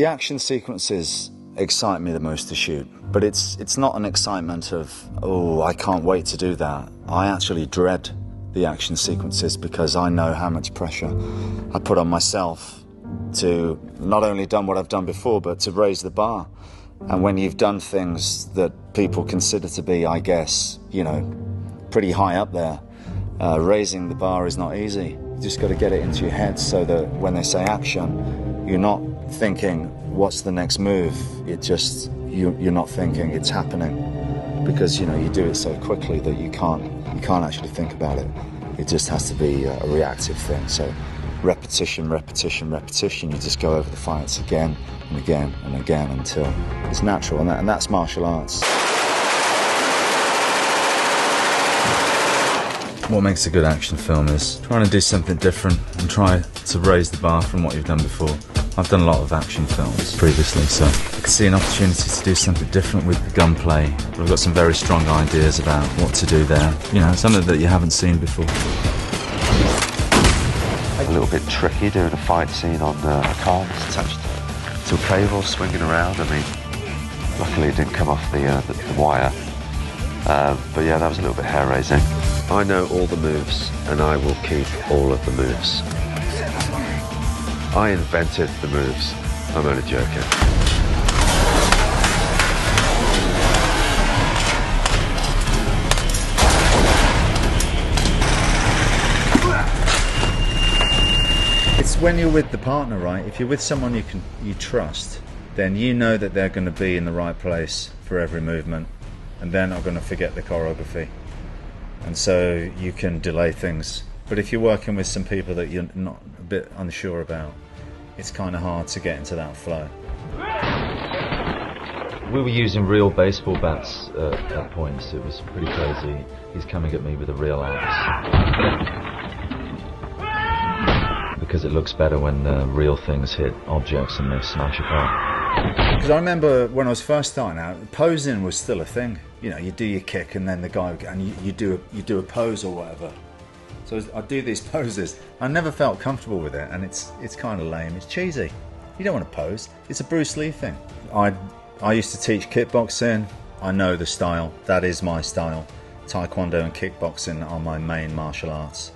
The action sequences excite me the most to shoot, but it's not an excitement of, oh, I can't wait to do that. I actually dread the action sequences because I know how much pressure I put on myself to not only done what I've done before, but to raise the bar. And when you've done things that people consider to be, I guess, you know, pretty high up there, raising the bar is not easy. You just got to get it into your head so that when they say action, you're not thinking, what's the next move? You're not thinking, it's happening. Because, you know, you do it so quickly that you can't actually think about it. It just has to be a reactive thing. So repetition, repetition, repetition. You just go over the fights again and again and again until it's natural, and that's martial arts. What makes a good action film is trying to do something different and try to raise the bar from what you've done before. I've done a lot of action films previously, so I could see an opportunity to do something different with the gunplay. I've got some very strong ideas about what to do there. You know, something that you haven't seen before. A little bit tricky doing a fight scene on a car that's attached to a cable swinging around. I mean, luckily it didn't come off the wire. But yeah, that was a little bit hair-raising. I know all the moves, and I will keep all of the moves. I invented the moves. I'm only joking. It's when you're with the partner, right? If you're with someone you trust, then you know that they're going to be in the right place for every movement, and they're not going to forget the choreography. And so you can delay things. But if you're working with some people that you're not a bit unsure about, it's kind of hard to get into that flow. We were using real baseball bats at points. It was pretty crazy. He's coming at me with a real axe. Because it looks better when real things hit objects and they smash apart. Because I remember when I was first starting out, posing was still a thing. You know, you do your kick and then the guy, and you do a pose or whatever. So I do these poses. I never felt comfortable with it, and it's kind of lame. It's cheesy. You don't want to pose. It's a Bruce Lee thing. I used to teach kickboxing. I know the style. That is my style. Taekwondo and kickboxing are my main martial arts.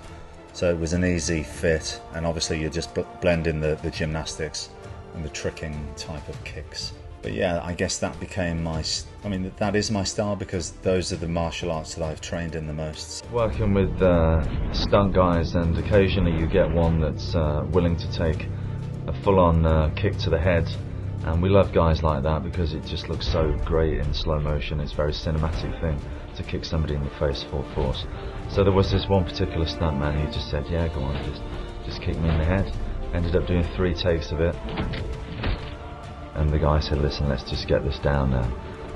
So it was an easy fit, and obviously you just blend in the gymnastics and the tricking type of kicks. But yeah, I guess that became that is my style because those are the martial arts that I've trained in the most. Working with stunt guys, and occasionally you get one that's willing to take a full-on kick to the head, and we love guys like that because it just looks so great in slow motion. It's a very cinematic thing to kick somebody in the face full force. So there was this one particular stuntman who just said, yeah, go on, just kick me in the head. Ended up doing 3 takes of it. And the guy said, listen, let's just get this down now.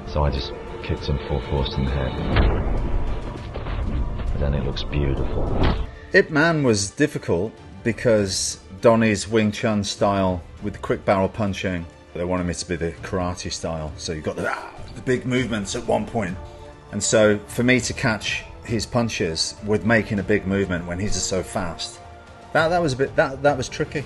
So I just kicked him full force in the head. And then it looks beautiful. Ip Man was difficult because Donnie's Wing Chun style with the quick barrel punching, they wanted me to be the karate style. So you've got the big movements at one point. And so for me to catch his punches with making a big movement when he's just so fast, that was tricky.